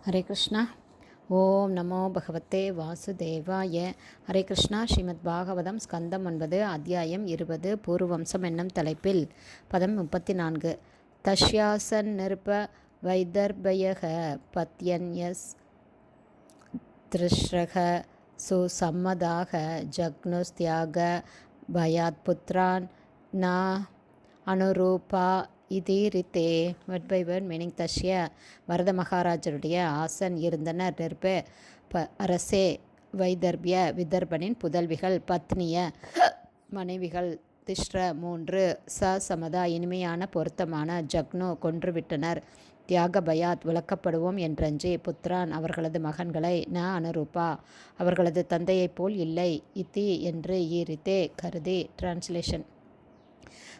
ஹரே கிருஷ்ணா. ஓம் நமோ பகவத்தே வாசுதேவாய. ஹரே கிருஷ்ணா. ஸ்ரீமத் பாகவதம் ஸ்கந்தம் 9 அத்தியாயம் 20 பூர்வவம்சம் என்னும் தலைப்பில் பதம் 34. தஸ்யாசன் நிருப வைதர்பயக பத்யன்யஸ் திருஷ்ரக சுசம்மதாக ஜக்னுஸ்தியாக பயாத் புத்ரான் ந அனுரூபா இதீரித்தே. Word by word meaning. தஷ்ய பரத மகாராஜருடைய ஆசன் இருந்தனர். நிருப அரசே வைதர்பிய விதர்பனின் புதல்விகள், பத்னிய மனைவிகள், திஷ்ர 3 சமதா இனிமையான பொருத்தமான, ஜக்னு கொன்றுவிட்டனர், தியாக பயாத் விளக்கப்படுவோம் என்றன்றி, புத்ரான் அவர்களது மகன்களை, ந அனுரூபா அவர்களது தந்தையைப் போல் இல்லை, இத்தி என்று ஈரித்தே கருதி. டிரான்ஸ்லேஷன்.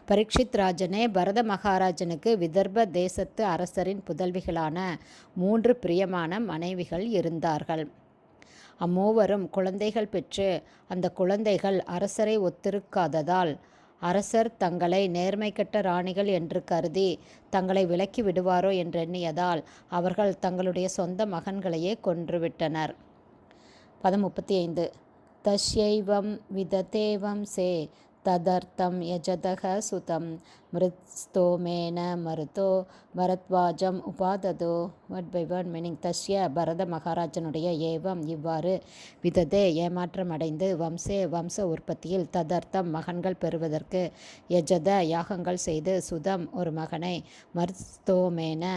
பரீட்சித் ராஜனே, பரத மகாராஜனுக்கு விதர்ப தேசத்து அரசரின் புதல்விகளான 3 பிரியமான மனைவிகள் இருந்தார்கள். அம்மூவரும் குழந்தைகள் பெற்று அந்த குழந்தைகள் அரசரை ஒத்திருக்காததால் அரசர் தங்களை நேர்மைக்கெட்ட ராணிகள் என்று கருதி தங்களை விலக்கி விடுவாரோ என்றெண்ணியதால் அவர்கள் தங்களுடைய சொந்த மகன்களையே கொன்றுவிட்டனர். பதம் 35. தஸ்யைவம் விததேவம் சே ததர்த்தம் யஜதக சுதம் மிருத்ஸ்தோமேன மருதோ பரத்வாஜம் உபாததோ. Word by word meaning. தஸ்ய பரத மகாராஜனுடைய ஏவம் இவ்வாறு, விததே ஏமாற்றமடைந்து, வம்சே வம்ச உற்பத்தியில், ததர்த்தம் மகன்கள் பெறுவதற்கு, யஜத யாகங்கள் செய்து, சுதம் ஒரு மகனை, மருத்ஸ்தோமேன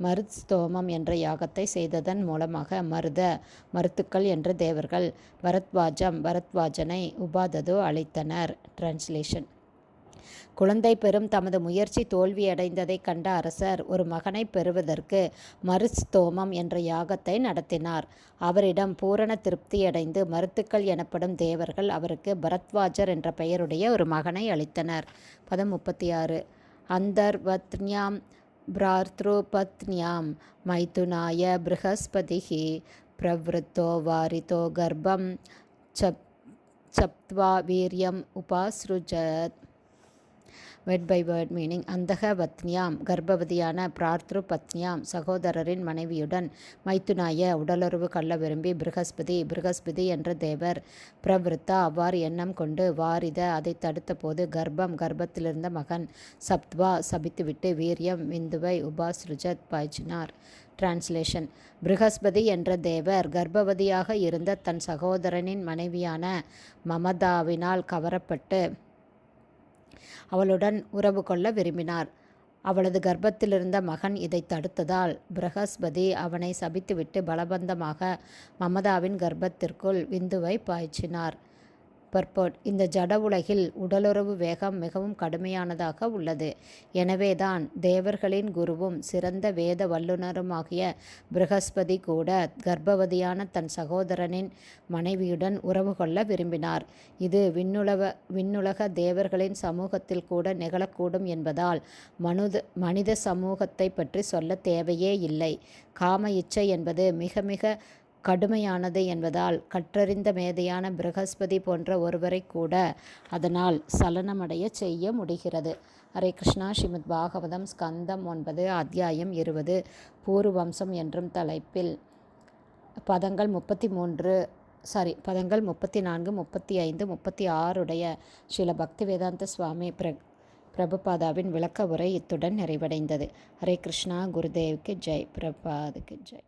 மருத்ஸ்தோமம் என்ற யாகத்தை செய்ததன் மூலமாக மருத்துக்கள் என்ற தேவர்கள் பரத்வாஜனை உபாததோ அளித்தனர். டிரான்ஸ்லேஷன். குழந்தை பெறும் தமது முயற்சி தோல்வியடைந்ததைக் கண்ட அரசர் ஒரு மகனை பெறுவதற்கு மருத்ஸ்தோமம் என்ற யாகத்தை நடத்தினார். அவரிடம் பூரண திருப்தியடைந்து மருத்துக்கள் எனப்படும் தேவர்கள் அவருக்கு பரத்வாஜர் என்ற பெயருடைய ஒரு மகனை அளித்தனர். பதம் 36. அந்தர்வத்ன்யாம் பிரார்த்ருபத்ன்யாம் மைதுனாய ப்ரஹஸ்பதிஹி பிரவ்ருத்தோ வாரிதோ கர்ப்பம் சப்த்வா வீரியம் உபாஸ்ருஜத். Word by word meaning. அந்தக வத்னியாம் கர்ப்பவதியான, பிரார்த்ரு பத்னியாம் சகோதரரின் மனைவியுடன், மைத்துனாய உடலுறவு கொள்ள விரும்பி, ப்ரஹஸ்பதி என்ற தேவர், பிரவிருத்தா அவ்வாறு எண்ணம் கொண்டு, வாரித அதை தடுத்த போது, கர்ப்பத்திலிருந்த மகன், சப்த்வா சபித்துவிட்டு, வீரியம் விந்துவை, உபாஸ்ருஜத் பாய்ச்சினார். டிரான்ஸ்லேஷன். ப்ரஹஸ்பதி என்ற தேவர் கர்ப்பவதியாக இருந்த தன் சகோதரனின் மனைவியான மமதாவினால் கவரப்பட்டு அவளுடன் உறவு கொள்ள விரும்பினார். அவளது கர்ப்பத்திலிருந்த மகன் இதை தடுத்ததால் ப்ரஹஸ்பதி அவனை சபித்துவிட்டு பலபந்தமாக மமதாவின் கர்ப்பத்திற்குள் விந்துவை பாய்ச்சினார். பர்போட். இந்த ஜட உலகில் உடலுறவு வேகம் மிகவும் கடுமையானதாக உள்ளது. எனவேதான் தேவர்களின் குருவும் சிறந்த வேத வல்லுநருமாகிய ப்ரஹஸ்பதி கூட கர்ப்பவதியான தன் சகோதரனின் மனைவியுடன் உறவு கொள்ள விரும்பினார். இது விண்ணுலக தேவர்களின் சமூகத்தில் கூட நிகழக்கூடும் என்பதால் மனித சமூகத்தை பற்றி சொல்ல தேவையே இல்லை. காம இச்சை என்பது மிக மிக கடுமையானது என்பதால் கற்றறிந்த மேதையான ப்ரஹஸ்பதி போன்ற ஒருவரை கூட அதனால் சலனமடைய செய்ய முடிகிறது. ஹரே கிருஷ்ணா. ஸ்ரீமத் பாகவதம் ஸ்கந்தம் 9 அத்தியாயம் 20 பூர்வவம்சம் என்றும் தலைப்பில் பதங்கள் 34, 35, 36 உடைய ஸ்ரீல பக்திவேதாந்த சுவாமி பிரபுபாதாவின் விளக்க உரை இத்துடன் நிறைவடைந்தது. ஹரே கிருஷ்ணா. குருதேவுக்கு ஜெய். பிரபுபாதுக்கு ஜெய்.